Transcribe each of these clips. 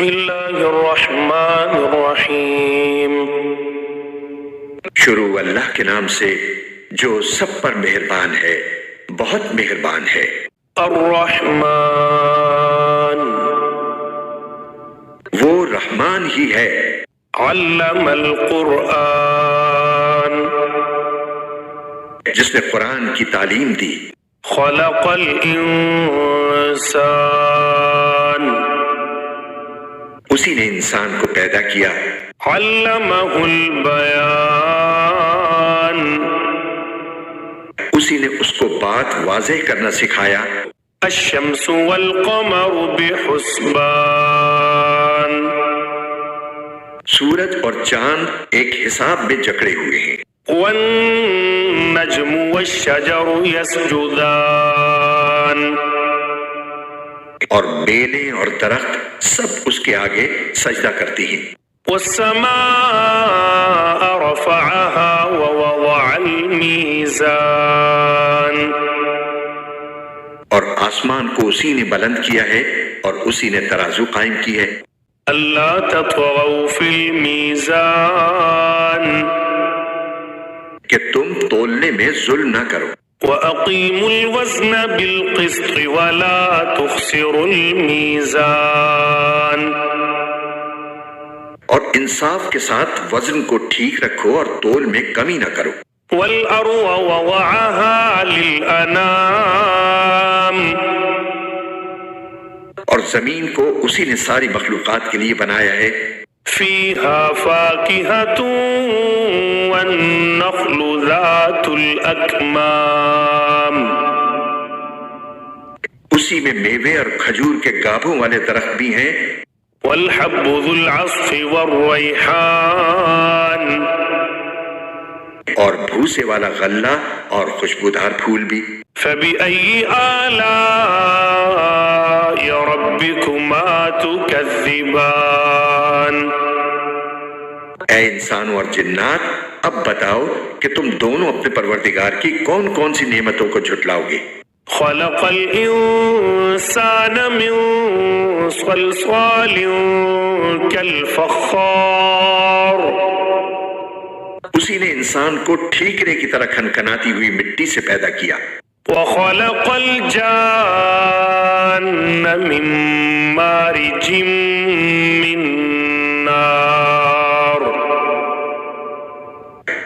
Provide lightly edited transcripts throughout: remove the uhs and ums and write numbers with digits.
بسم اللہ الرحمن الرحیم۔ شروع اللہ کے نام سے جو سب پر مہربان ہے، بہت مہربان ہے۔ الرحمن، وہ رحمان ہی ہے۔ علم القرآن، جس نے قرآن کی تعلیم دی۔ خلق الانسان، اسی نے انسان کو پیدا کیا۔ علمہ البیان، اسی نے اس کو بات واضح کرنا سکھایا۔ الشمس والقمر بحسبان، سورج اور چاند ایک حساب میں جکڑے ہوئے ہیں۔ والنجم والشجر يسجدان، اور بیلیں اور درخت سب اس کے آگے سجدہ کرتی ہیں۔ والسماء رفعها ووضع الميزان، اور آسمان کو اسی نے بلند کیا ہے اور اسی نے ترازو قائم کی ہے۔ ألا تطغوا في الميزان، کہ تم تولنے میں ظلم نہ کرو۔ وأقيموا الوزن بالقسط ولا تخسروا الميزان، اور انصاف کے ساتھ وزن کو ٹھیک رکھو اور تول میں کمی نہ کرو۔ والأرض وضعها للأنام، اور زمین کو اسی نے ساری مخلوقات کے لیے بنایا ہے۔ فيها فاكهة والنخل ذات الأكمام، اسی میں میوے اور کھجور کے گابھوں والے درخت بھی ہیں۔ والحب ذو العصف والريحان، اور بھوسے والا غلہ اور خوشبودار پھول بھی۔ فبأي آلاء ربكما تكذبان، اے انسانوں اور جنات، اب بتاؤ کہ تم دونوں اپنے پروردگار کی کون کون سی نعمتوں کو جھٹلاؤ گے۔ خلق الإنسان من صلصال كالفخار، اسی نے انسان کو ٹھیکرے کی طرح کھنکھناتی ہوئی مٹی سے پیدا کیا۔ وخلق الجان من مارج من نار،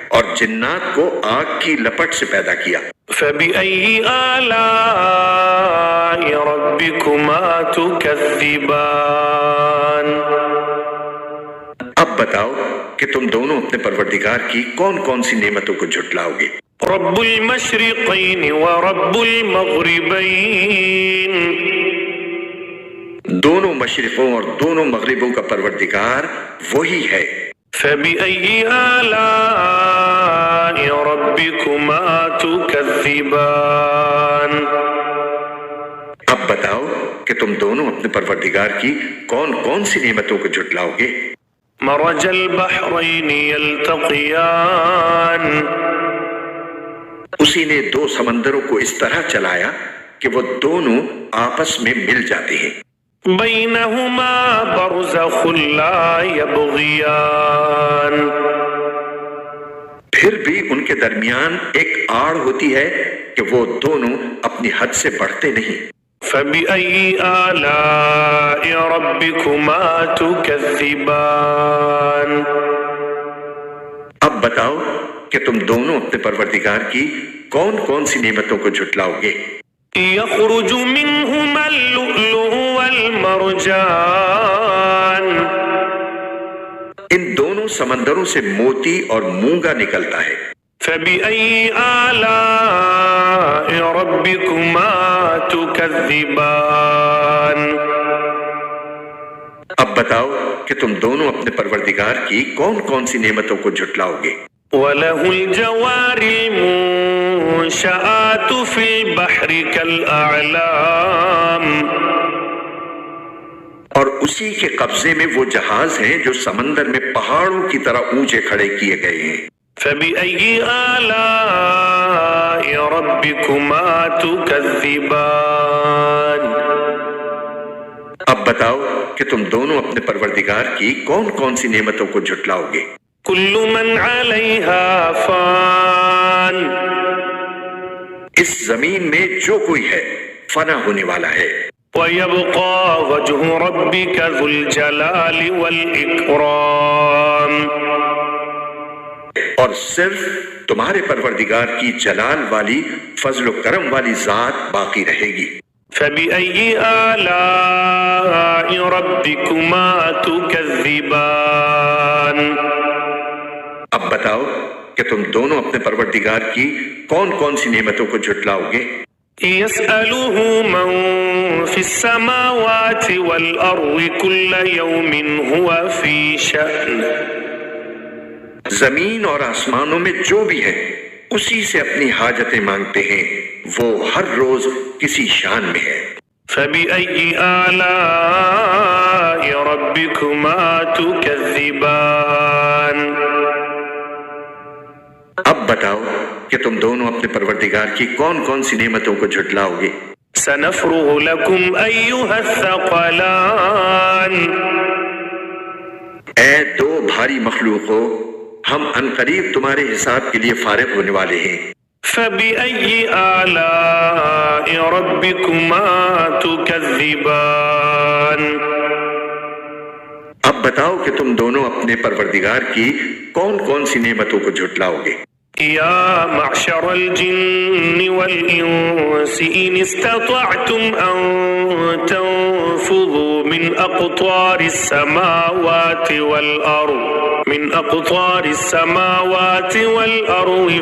اور جنات کو آگ کی لپٹ سے پیدا کیا۔ فبأي آلاء ربكما تكذبان، اب بتاؤ کہ تم دونوں اپنے پروردگار کی کون کون سی نعمتوں کو جھٹلاؤ گے۔ رب المشرقين ورب المغربين، دونوں مشرقوں اور دونوں مغربوں کا پروردگار وہی ہے۔ فبأي آلاء ربكما تكذبان، اب بتاؤ کہ تم دونوں اپنے پروردگار کی کون کون سی نعمتوں کو جھٹلاؤ گے۔ مرج البحرين يلتقيان، اسی نے دو سمندروں کو اس طرح چلایا کہ وہ دونوں آپس میں مل جاتے ہیں۔ بينهما برزخ لا يبغيان، پھر بھی ان کے درمیان ایک آڑ ہوتی ہے کہ وہ دونوں اپنی حد سے بڑھتے نہیں۔ فبأي آلاء ربكما تكذبان، اب بتاؤ کہ تم دونوں اپنے پروردگار کی کون کون سی نعمتوں کو جھٹلاؤ گے۔ يخرج منهما اللؤلؤ والمرجان، ان دونوں سمندروں سے موتی اور مونگا نکلتا ہے۔ فبأي آلاء ربكما تكذبان، اب بتاؤ کہ تم دونوں اپنے پروردگار کی کون کون سی نعمتوں کو جھٹلاؤ گے۔ وله الجوار المنشآت في البحر كالأعلام، اور اسی کے قبضے میں وہ جہاز ہیں جو سمندر میں پہاڑوں کی طرح اونچے کھڑے کیے گئے ہیں۔ فبأي آلاء ربكما تكذبان، اب بتاؤ کہ تم دونوں اپنے پروردگار کی کون کون سی نعمتوں کو جھٹلاؤ گے؟ كل من عليها فان اس زمین میں جو کوئی ہے فنا ہونے والا ہے، ويبقى وجه ربك ذو الجلال والإكرام اور صرف تمہارے پروردگار کی جلال والی فضل و کرم والی ذات باقی رہے گی۔ فبأي آلاء ربكما تكذبان اب بتاؤ کہ تم دونوں اپنے پروردگار کی کون کون سی نعمتوں کو جھٹلاؤ گے؟ يسأله من في السماوات والأرض كل يوم هو في شأن زمین اور آسمانوں میں جو بھی ہے اسی سے اپنی حاجتیں مانگتے ہیں، وہ ہر روز کسی شان میں ہے۔ فبأي آلاء ربكما تكذبان اب بتاؤ کہ تم دونوں اپنے پروردگار کی کون کون سی نعمتوں کو جھٹلاؤ گے؟ سنفرغ لكم أيها الثقلان اے دو بھاری مخلوقو، ہم عنقریب تمہارے حساب کے لیے فارغ ہونے والے ہیں۔ فبأي آلاء ربكما تكذبان اب بتاؤ کہ تم دونوں اپنے پروردگار کی کون کون سی نعمتوں کو جھٹلاؤ گے؟ يا معشر الجن والإنس إن استطعتم أن تنفذوا من أقطار السماوات والأرض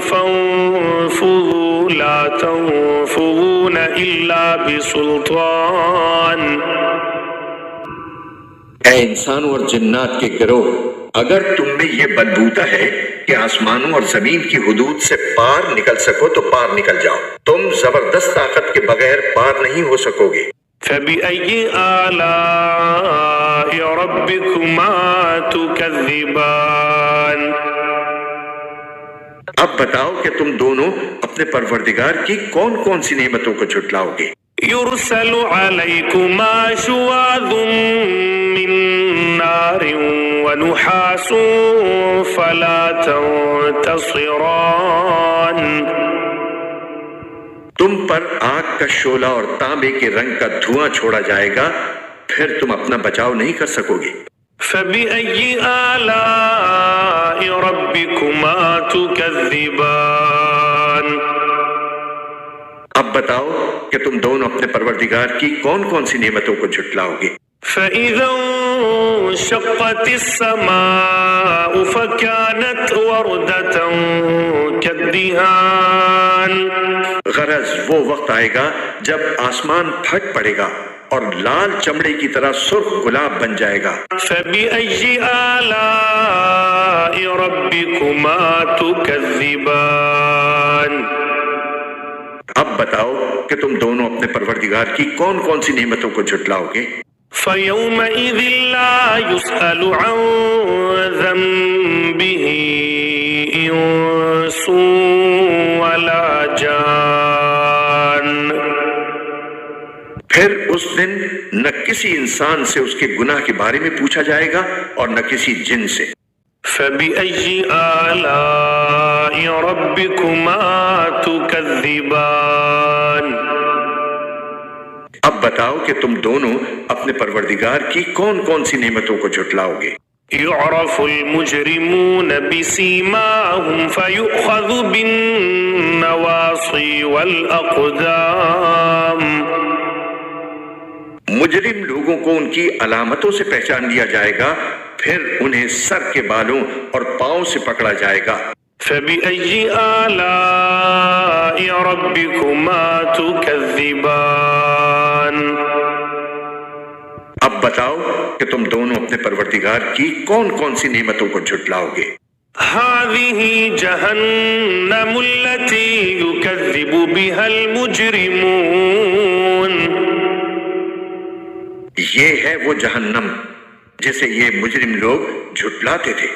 فانفذوا لا تنفذون إلا بسلطان اے انسانوں اور جنات کے گروہ، اگر تم میں یہ بلبوتا ہے کہ آسمانوں اور زمین کی حدود سے پار نکل سکو تو پار نکل جاؤ، تم زبردست طاقت کے بغیر پار نہیں ہو سکو گے۔ فبأي آلاء ربكما تكذبان اب بتاؤ کہ تم دونوں اپنے پروردگار کی کون کون سی نعمتوں کو جھٹلاؤ گے؟ يرسل عليكما شواظ من نار ونحاس فلا تنتصران تم پر آگ کا شعلہ اور تانبے کے رنگ کا دھواں چھوڑا جائے گا، پھر تم اپنا بچاؤ نہیں کر سکو گے۔ فبأي آلاء ربكما تكذبان اب بتاؤ کہ تم دونوں اپنے پروردگار کی کون کون سی نعمتوں کو جھٹلاؤ گے؟ فإذا انشقت السماء فكانت وردة كالدهان غرض وہ وقت آئے گا جب آسمان پھٹ پڑے گا اور لال چمڑے کی طرح سرخ گلاب بن جائے گا۔ فبأي آلاء ربكما تكذبان اب بتاؤ کہ تم دونوں اپنے پروردگار کی کون کون سی نعمتوں کو جھٹلاؤ گے؟ فيومئذ لا يسأل عن ذنبه إنس ولا جان پھر اس دن نہ کسی انسان سے اس کے گناہ کے بارے میں پوچھا جائے گا اور نہ کسی جن سے۔ فبأي آلاء ربكما تكذبان اب بتاؤ کہ تم دونوں اپنے پروردگار کی کون کون سی نعمتوں کو جھٹلاؤ گے؟ يعرف المجرمون بسيماهم فيؤخذ بالنواصي والأقدام مجرم لوگوں کو ان کی علامتوں سے پہچان لیا جائے گا، پھر انہیں سر کے بالوں اور پاؤں سے پکڑا جائے گا۔ فبأي آلاء ربكما تكذبان اب بتاؤ کہ تم دونوں اپنے پروردگار کی کون کون سی نعمتوں کو جھٹلاؤ گے؟ هذه جهنم التي يكذب بها المجرمون یہ ہے وہ جہنم جسے یہ مجرم لوگ جھٹلاتے تھے۔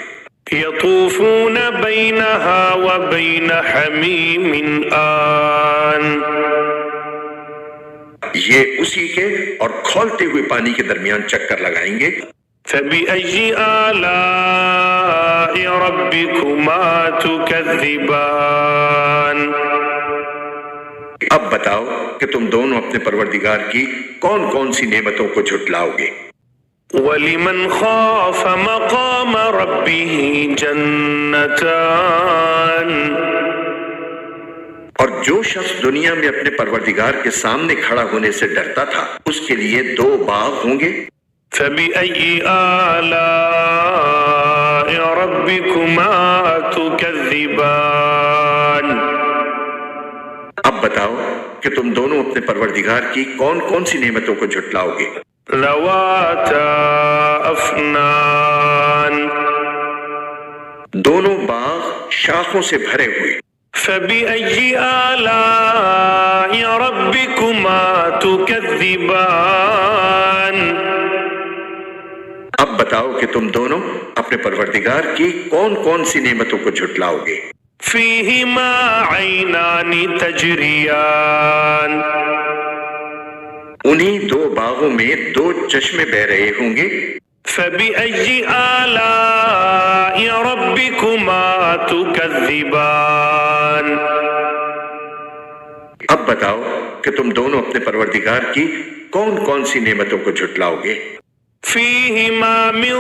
يطوفون بينها وبين حميم آن یہ اسی کے اور کھولتے ہوئے پانی کے درمیان چکر لگائیں گے۔ فبأي آلاء ربكما تكذبان؟ اب بتاؤ کہ تم دونوں اپنے پروردگار کی کون کون سی نعمتوں کو جھٹلاؤ گے۔ وَلِمَنْ خَافَ مَقَامَ رَبِّهِ جَنَّتَانِ؟ اور جو شخص دنیا میں اپنے پروردگار کے سامنے کھڑا ہونے سے ڈرتا تھا اس کے لیے 2 باغ ہوں گے۔ فَبِأَيِّ آلَاءِ رَبِّكُمَا تُكَذِّبَانِ؟ اب بتاؤ کہ تم دونوں اپنے پروردگار کی کون کون سی نعمتوں کو جھٹلاؤ گے۔ ذَوَاتَا أَفْنَانٍ؟ دونوں باغ شاخوں سے بھرے ہوئے۔ فَبِأَيِّ آلَاءِ رَبِّكُمَا تُكَذِّبَانِ؟ اب بتاؤ کہ تم دونوں اپنے پروردگار کی کون کون سی نعمتوں کو جھٹلاؤ گے۔ فِيهِمَا عَيْنَانِ تَجْرِيَانِ؟ انہی 2 باغوں میں 2 چشمے بہ رہے ہوں گے۔ فَبِأَيِّ آلَاءِ رَبِّكُمَا تُكَذِّبَانِ؟ اب بتاؤ کہ تم دونوں اپنے پروردگار کی کون کون سی نعمتوں کو جھٹلاؤ گے۔ فِيهِمَا مِن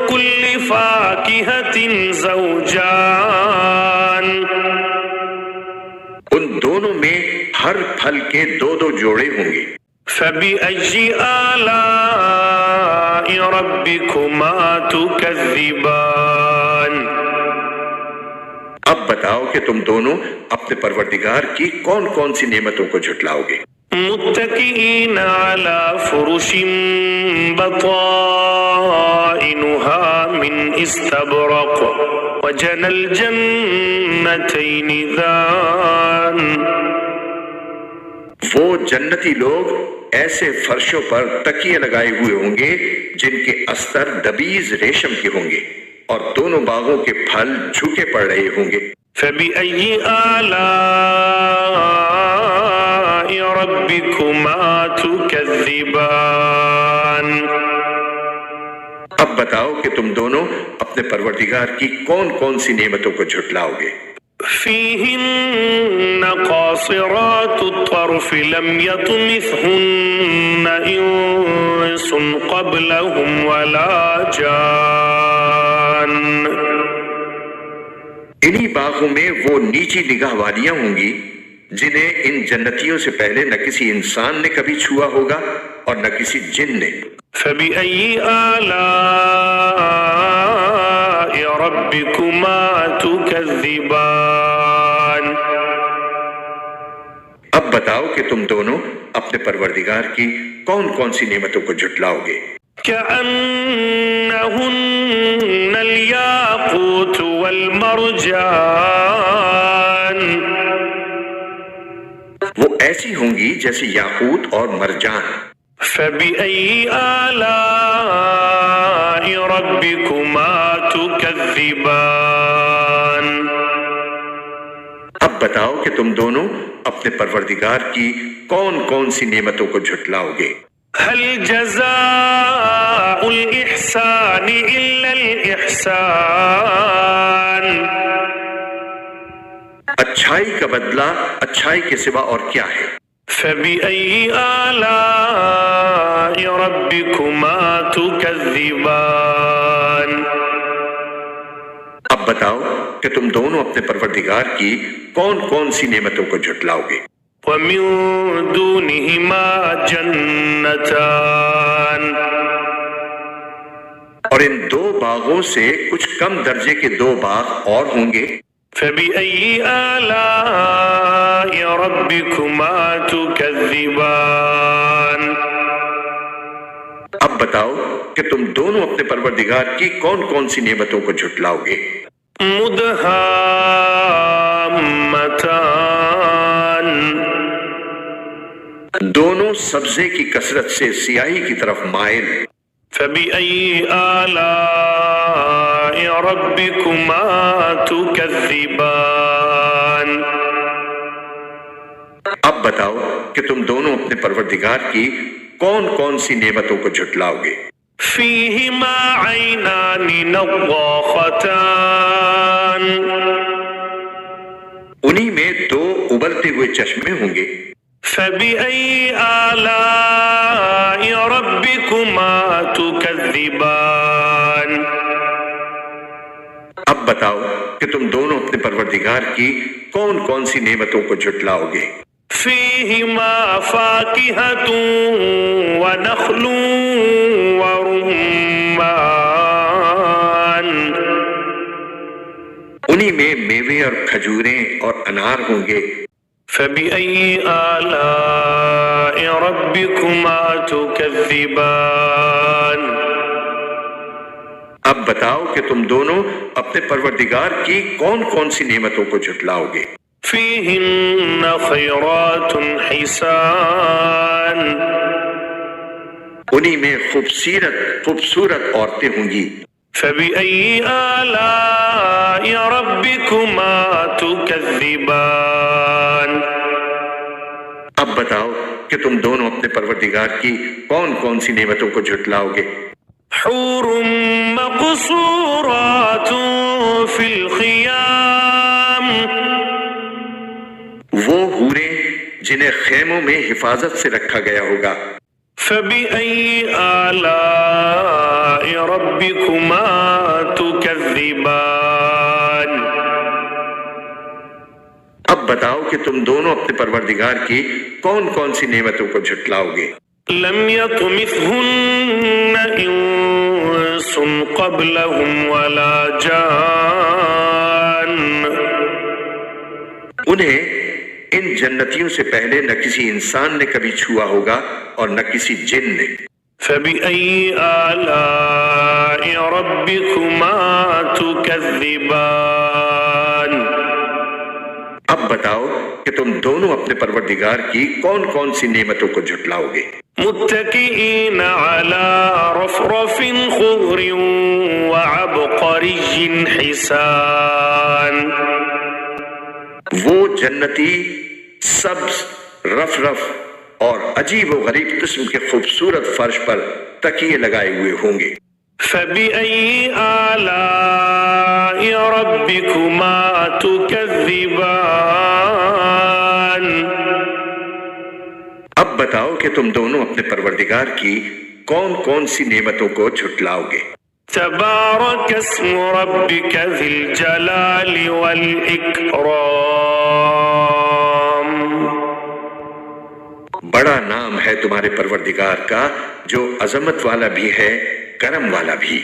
كُلِّ فَاكِهَةٍ زَوْجَانِ؟ ان دونوں میں ہر پھل کے 2 جوڑے ہوں گے۔ فَبِأَيِّ آلَاءِ رَبِّكُمَا تُكَذِّبَانِ؟ اب بتاؤ کہ تم دونوں اپنے پروردگار کی کون کون سی نعمتوں کو جھٹلاؤ گے۔ متكئين على فرش بطائنها من استبرق وجنى الجنتين دان؟ وہ جنتی لوگ ایسے فرشوں پر تکیے لگائے ہوئے ہوں گے جن کے استر دبیز ریشم کے ہوں گے اور دونوں باغوں کے پھل جھکے پڑ رہے ہوں گے۔ فبأي آلاء ربكما تكذبان؟ اب بتاؤ کہ تم دونوں اپنے پروردگار کی کون کون سی نعمتوں کو جھٹلاؤ گے۔ فيهن قاصرات الطرف لم يطمثهن إنس قبلهم ولا جان؟ انہی باغوں میں وہ نیچی نگاہ والیاں ہوں گی جنہیں ان جنتیوں سے پہلے نہ کسی انسان نے کبھی چھوا ہوگا اور نہ کسی جن نے۔ فبأي آلاء ربكما تكذبان؟ اب بتاؤ کہ تم دونوں اپنے پروردگار کی کون کون سی نعمتوں کو جھٹلاؤ گے۔ كأنهن الياقوت والمرجان؟ وہ ایسی ہوں گی جیسے یاقوت اور مرجان۔ فبأي آلاء ربكما تكذبان؟ اب بتاؤ کہ تم دونوں اپنے پروردگار کی کون کون سی نعمتوں کو جھٹلاؤ گے۔ هل جزاء الإحسان إلا الإحسان؟ اچھائی کا بدلہ اچھائی کے سوا اور کیا ہے۔ فبأي آلاء ربكما تكذبان؟ اب بتاؤ کہ تم دونوں اپنے پروردگار کی کون کون سی نعمتوں کو جھٹلاؤ گے۔ ومن دونهما جنتان؟ اور ان 2 باغوں سے کچھ کم درجے کے 2 باغ اور ہوں گے۔ فبأي آلاء ربكما تكذبان؟ اب بتاؤ کہ تم دونوں اپنے پروردگار کی کون کون سی نعمتوں کو جھٹلاؤ گے۔ مدہامتان؟ دونوں سبزے کی کثرت سے سیاہی کی طرف مائل۔ فبأي آلاء ربكما تكذبان؟ اب بتاؤ کہ تم دونوں اپنے پروردگار کی کون کون سی نعمتوں کو جھٹلاؤ گے؟ فيهما عينان نضاختان انہی میں دو ابلتے ہوئے چشمے ہوں گے۔ فبأي آلاء ربكما تكذبان اب بتاؤ کہ تم دونوں اپنے پروردگار کی کون کون سی نعمتوں کو جھٹلاؤ گے؟ فيهما فاكهة ونخل ورمان انہی میں میوے اور کھجوریں اور انار ہوں گے۔ فبأي آلاء ربكما تكذبان اب بتاؤ کہ تم دونوں اپنے پروردگار کی کون کون سی نعمتوں کو جھٹلاؤ گے؟ فيهن خيرات حسان انہی میں خوبصورت عورتیں ہوں گی۔ فبأي آلاء ربكما تكذبان اب بتاؤ کہ تم دونوں اپنے پروردگار کی کون کون سی نعمتوں کو جھٹلاؤ گے؟ حور مقصورات في الخيام وہ حوریں جنہیں خیموں میں حفاظت سے رکھا گیا ہوگا۔ فبأي آلاء ربكما تكذبان اب بتاؤ کہ تم دونوں اپنے پروردگار کی کون کون سی نعمتوں کو جھٹلاؤ گے؟ لم يطمثهن انس قبلهم ولا جان انہیں ان جنتیوں سے پہلے نہ کسی انسان نے کبھی چھوا ہوگا اور نہ کسی جن نے۔ فبأي آلاء ربكما تكذبان اب بتاؤ کہ تم دونوں اپنے پروردگار کی کون کون سی نعمتوں کو جھٹلاؤ گے؟ متكئين على رفرف خضر وعبقري حسان وہ جنتی سبز رف اور عجیب و غریب قسم کے خوبصورت فرش پر تکیے لگائے ہوئے ہوں گے۔ فبأي آلاء ربكما تكذبان اب بتاؤ کہ تم دونوں اپنے پروردگار کی کون کون سی نعمتوں کو جھٹلاؤ گے؟ تبارك اسم ربك ذي الجلال والإكرام بڑا نام ہے تمہارے پروردگار کا جو عظمت والا بھی ہے کرم والا بھی۔